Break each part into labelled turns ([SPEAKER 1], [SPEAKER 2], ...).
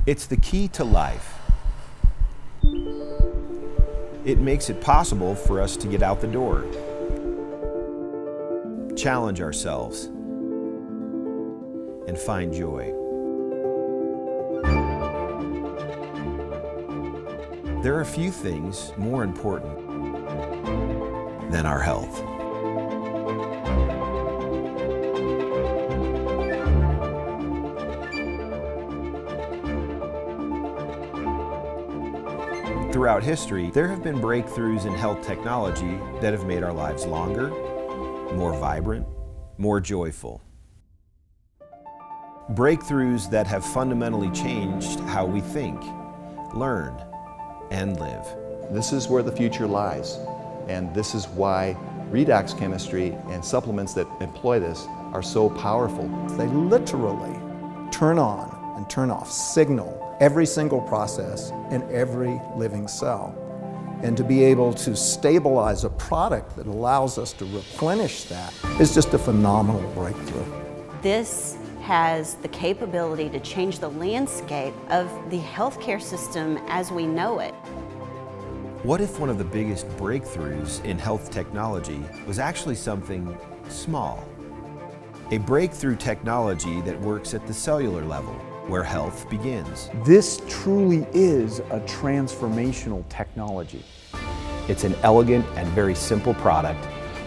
[SPEAKER 1] It's the key to life. It makes it possible for us to get out the door, challenge ourselves, and find joy. There are few things more important than our health. Throughout history, there have been breakthroughs in health technology that have made our lives longer, more vibrant, more joyful. Breakthroughs that have fundamentally changed how we think, learn, and live.
[SPEAKER 2] This is where the future lies, and this is why redox chemistry and supplements that employ this are so powerful.
[SPEAKER 3] They literally turn on and turn off, signal every single process in every living cell. And to be able to stabilize a product that allows us to replenish that is just a phenomenal breakthrough.
[SPEAKER 4] This has the capability to change the landscape of the healthcare system as we know it.
[SPEAKER 1] What if one of the biggest breakthroughs in health technology was actually something small? A breakthrough technology that works at the cellular level, where health begins.
[SPEAKER 5] This truly is a transformational technology. It's an elegant and very simple product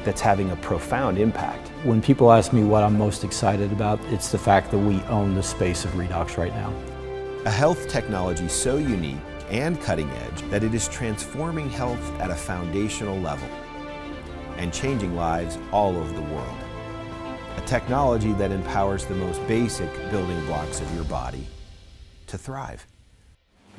[SPEAKER 5] that's having a profound impact.
[SPEAKER 6] When people ask me what I'm most excited about, it's the fact that we own the space of redox right now.
[SPEAKER 1] A health technology so unique and cutting edge that it is transforming health at a foundational level and changing lives all over the world. A technology that empowers the most basic building blocks of your body to thrive.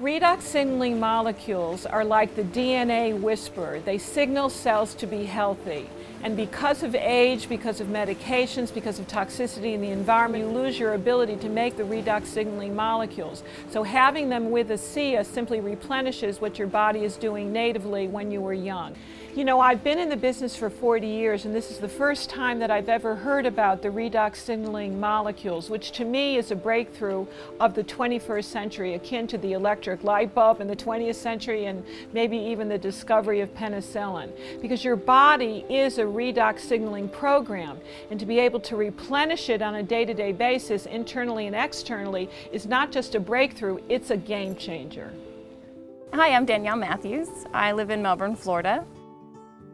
[SPEAKER 7] Redox signaling molecules are like the DNA whisperer. They signal cells to be healthy. And because of age, because of medications, because of toxicity in the environment, you lose your ability to make the redox signaling molecules. So having them with ASEA simply replenishes what your body is doing natively when you were young. You know, I've been in the business for 40 years, and this is the first time that I've ever heard about the redox signaling molecules, which to me is a breakthrough of the 21st century, akin to the electric light bulb in the 20th century and maybe even the discovery of penicillin. Because your body is a redox signaling program, and to be able to replenish it on a day-to-day basis, internally and externally, is not just a breakthrough, it's a game changer.
[SPEAKER 8] Hi, I'm Danielle Matthews. I live in Melbourne, Florida.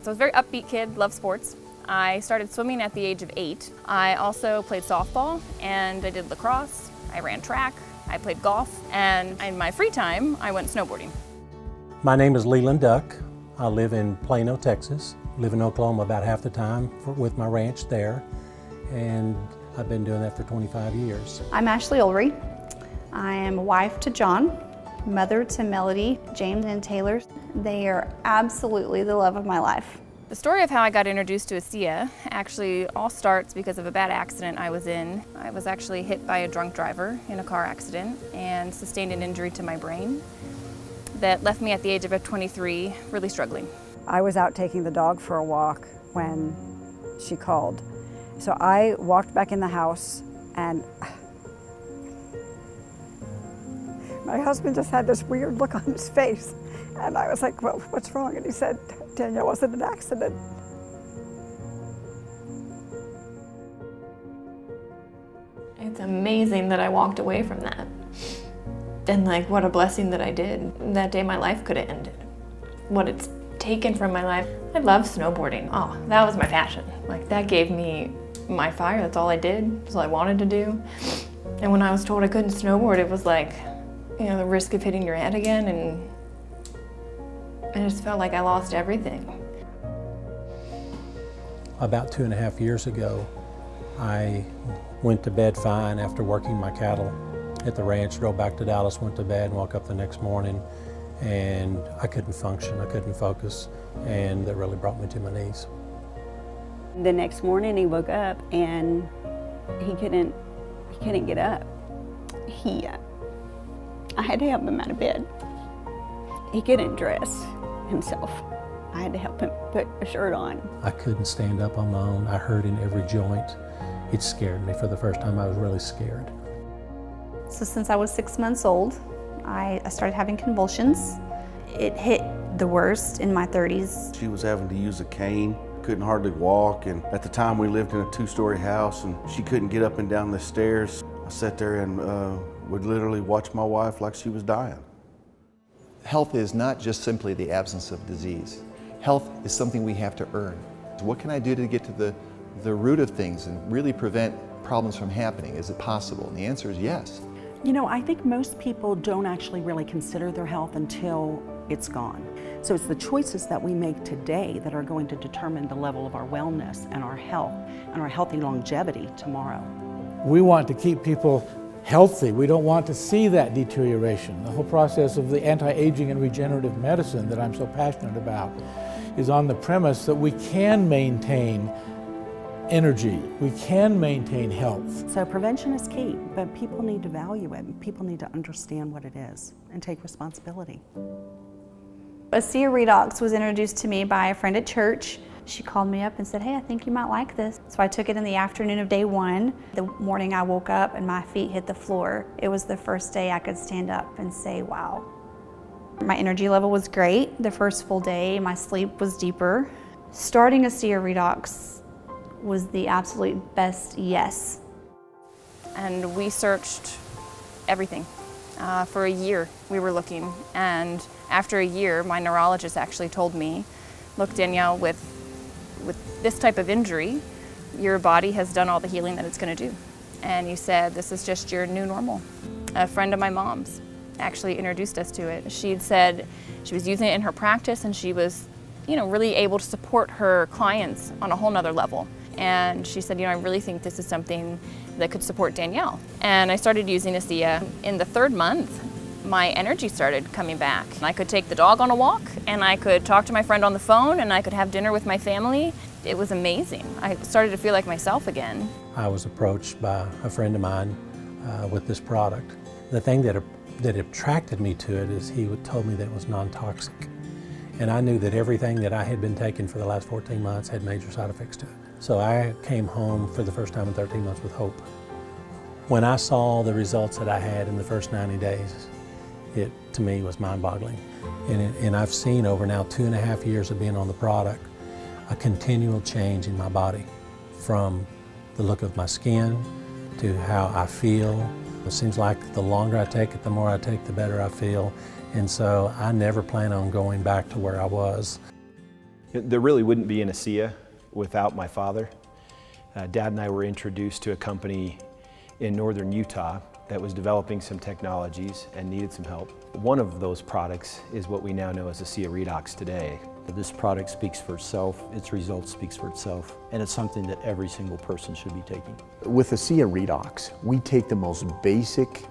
[SPEAKER 8] So I was a very upbeat kid, loved sports. I started swimming at the age of 8. I also played softball and I did lacrosse. I ran track, I played golf, and in my free time, I went snowboarding.
[SPEAKER 9] My name is DUYCK. I live in Plano, Texas. Live in Oklahoma about half the time with my ranch there, and I've been doing that for 25 years.
[SPEAKER 10] I'm Ashley ULREY. I am a wife to John, mother to Melody, James, and Taylor. They are absolutely the love of my life.
[SPEAKER 8] The story of how I got introduced to ASEA actually all starts because of a bad accident I was in. I was actually hit by a drunk driver in a car accident and sustained an injury to my brain that left me at the age of 23 really struggling.
[SPEAKER 11] I was out taking the dog for a walk when she called. So I walked back in the house and my husband just had this weird look on his face. And I was like, well, what's wrong? And he said, Danielle, was it an accident?
[SPEAKER 12] It's amazing that I walked away from that. And like, what a blessing that I did. That day my life could have ended. What it's taken from my life. I love snowboarding. Oh, that was my passion. Like, that gave me my fire. That's all I did. That's all I wanted to do. And when I was told I couldn't snowboard, it was like, you know, the risk of hitting your head again, and I just felt like I lost everything.
[SPEAKER 9] About 2.5 years ago, I went to bed fine after working my cattle at the ranch, drove back to Dallas, went to bed, and woke up the next morning, and I couldn't function, I couldn't focus, and that really brought me to my knees.
[SPEAKER 4] The next morning he woke up and he couldn't get up. I had to help him out of bed. He couldn't dress himself. I had to help him put a shirt on.
[SPEAKER 9] I couldn't stand up on my own. I hurt in every joint. It scared me. For the first time, I was really scared.
[SPEAKER 10] So since I was 6 months old, I started having convulsions. It hit the worst in my 30s.
[SPEAKER 13] She was having to use a cane, couldn't hardly walk, and at the time we lived in a 2-story house and she couldn't get up and down the stairs. I sat there and would literally watch my wife like she was dying.
[SPEAKER 2] Health is not just simply the absence of disease. Health is something we have to earn. What can I do to get to the root of things and really prevent problems from happening? Is it possible? And the answer is yes.
[SPEAKER 14] You know, I think most people don't actually really consider their health until it's gone. So it's the choices that we make today that are going to determine the level of our wellness and our health and our healthy longevity tomorrow.
[SPEAKER 15] We want to keep people healthy. We don't want to see that deterioration. The whole process of the anti-aging and regenerative medicine that I'm so passionate about is on the premise that we can maintain energy, we can maintain health.
[SPEAKER 14] So prevention is key, but people need to value it. People need to understand what it is and take responsibility.
[SPEAKER 10] ASEA Redox was introduced to me by a friend at church. She called me up and said, hey, I think you might like this. So I took it in the afternoon of day 1. The morning I woke up and my feet hit the floor. It was the first day I could stand up and say, wow. My energy level was great. The first full day, my sleep was deeper. Starting ASEA Redox was the absolute best yes.
[SPEAKER 8] And we searched everything. For a year we were looking, and after a year my neurologist actually told me, look Danielle, with this type of injury, your body has done all the healing that it's going to do. And he said, this is just your new normal. A friend of my mom's actually introduced us to it. She'd said she was using it in her practice and she was, you know, really able to support her clients on a whole nother level. And she said, you know, I really think this is something that could support Danielle. And I started using ASEA. In the 3rd month, my energy started coming back. I could take the dog on a walk, and I could talk to my friend on the phone, and I could have dinner with my family. It was amazing. I started to feel like myself again.
[SPEAKER 9] I was approached by a friend of mine with this product. The thing that attracted me to it is he told me that it was non-toxic. And I knew that everything that I had been taking for the last 14 months had major side effects to it. So I came home for the first time in 13 months with hope. When I saw the results that I had in the first 90 days, it to me was mind-boggling. And I've seen over now 2.5 years of being on the product, a continual change in my body, from the look of my skin to how I feel. It seems like the longer I take it, the more I take, the better I feel. And so I never plan on going back to where I was.
[SPEAKER 5] There really wouldn't be an ASEA without my father. Dad and I were introduced to a company in northern Utah that was developing some technologies and needed some help. One of those products is what we now know as ASEA Redox today.
[SPEAKER 6] This product speaks for itself, its results speaks for itself, and it's something that every single person should be taking.
[SPEAKER 5] With ASEA Redox, we take the most basic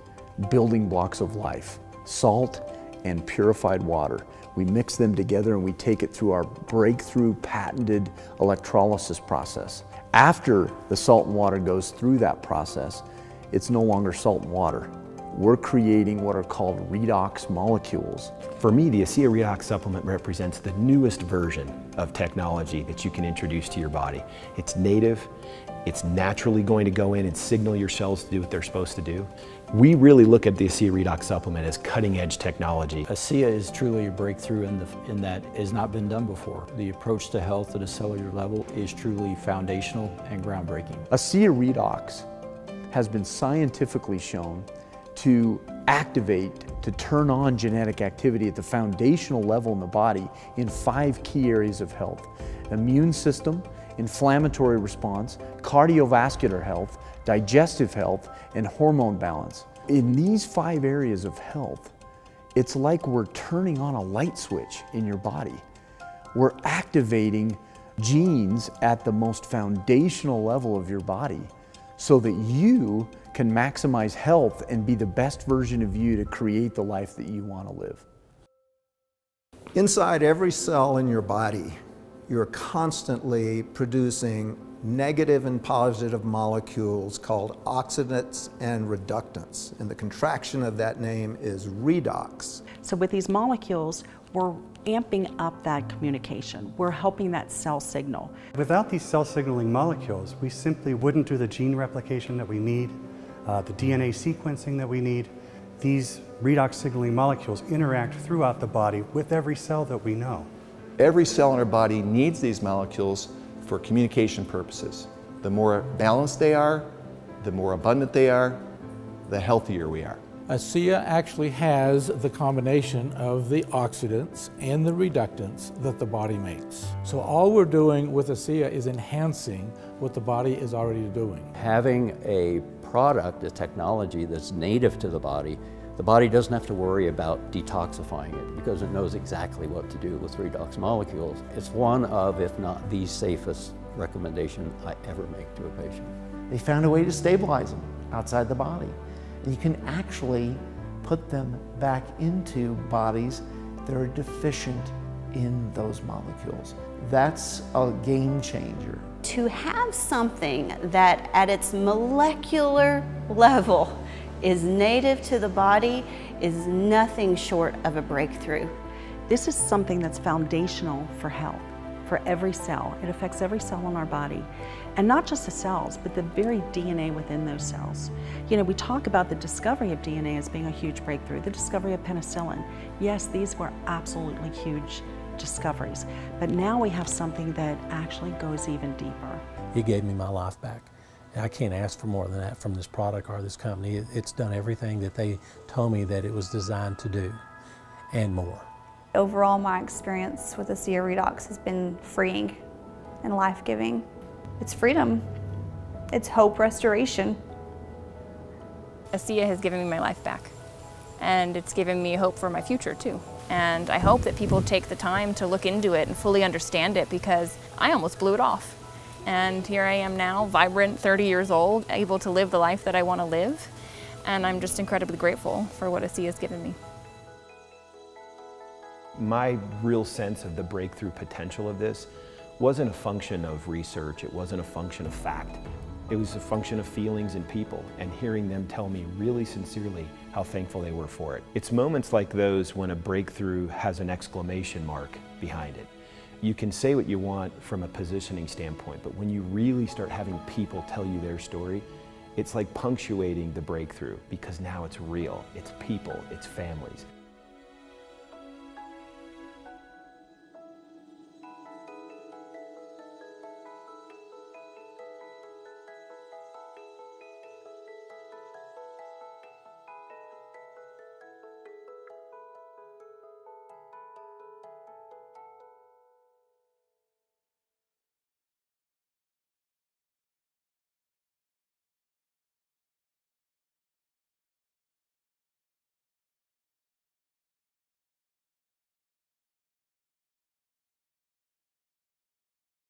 [SPEAKER 5] building blocks of life, salt and purified water. We mix them together and we take it through our breakthrough patented electrolysis process. After the salt and water goes through that process, it's no longer salt and water. We're creating what are called redox molecules. For me, the ASEA Redox supplement represents the newest version of technology that you can introduce to your body. It's native, it's naturally going to go in and signal your cells to do what they're supposed to do. We really look at the ASEA Redox supplement as cutting-edge technology.
[SPEAKER 6] ASEA is truly a breakthrough in that it has not been done before. The approach to health at a cellular level is truly foundational and groundbreaking.
[SPEAKER 5] ASEA Redox has been scientifically shown to activate, to turn on genetic activity at the foundational level in the body in 5 key areas of health: immune system, inflammatory response, cardiovascular health, digestive health, and hormone balance. In these 5 areas of health, it's like we're turning on a light switch in your body. We're activating genes at the most foundational level of your body so that you can maximize health and be the best version of you to create the life that you want to live.
[SPEAKER 3] Inside every cell in your body, you're constantly producing negative and positive molecules called oxidants and reductants. And the contraction of that name is redox.
[SPEAKER 14] So with these molecules, we're amping up that communication. We're helping that cell signal.
[SPEAKER 16] Without these cell signaling molecules, we simply wouldn't do the gene replication that we need. the DNA sequencing that we need. These redox signaling molecules interact throughout the body with every cell that we know.
[SPEAKER 2] Every cell in our body needs these molecules for communication purposes. The more balanced they are, the more abundant they are, the healthier we are.
[SPEAKER 15] ASEA actually has the combination of the oxidants and the reductants that the body makes. So all we're doing with ASEA is enhancing what the body is already doing.
[SPEAKER 17] Having a product, a technology that's native to the body doesn't have to worry about detoxifying it because it knows exactly what to do with redox molecules. It's one of, if not the safest recommendation I ever make to a patient.
[SPEAKER 18] They found a way to stabilize them outside the body. And you can actually put them back into bodies that are deficient in those molecules. That's a game changer.
[SPEAKER 4] To have something that at its molecular level is native to the body is nothing short of a breakthrough.
[SPEAKER 14] This is something that's foundational for health, for every cell. It affects every cell in our body. And not just the cells, but the very DNA within those cells. You know, we talk about the discovery of DNA as being a huge breakthrough, the discovery of penicillin. Yes, these were absolutely huge discoveries, but now we have something that actually goes even deeper.
[SPEAKER 9] It gave me my life back. I can't ask for more than that from this product or this company. It's done everything that they told me that it was designed to do, and more.
[SPEAKER 10] Overall, my experience with ASEA Redox has been freeing and life-giving. It's freedom. It's hope restoration.
[SPEAKER 8] ASEA has given me my life back, and it's given me hope for my future too. And I hope that people take the time to look into it and fully understand it, because I almost blew it off. And here I am now, vibrant, 30 years old, able to live the life that I want to live. And I'm just incredibly grateful for what ASEA has given me.
[SPEAKER 1] My real sense of the breakthrough potential of this wasn't a function of research, it wasn't a function of fact. It was a function of feelings and people, and hearing them tell me really sincerely how thankful they were for it. It's moments like those when a breakthrough has an exclamation mark behind it. You can say what you want from a positioning standpoint, but when you really start having people tell you their story, it's like punctuating the breakthrough, because now it's real, it's people, it's families.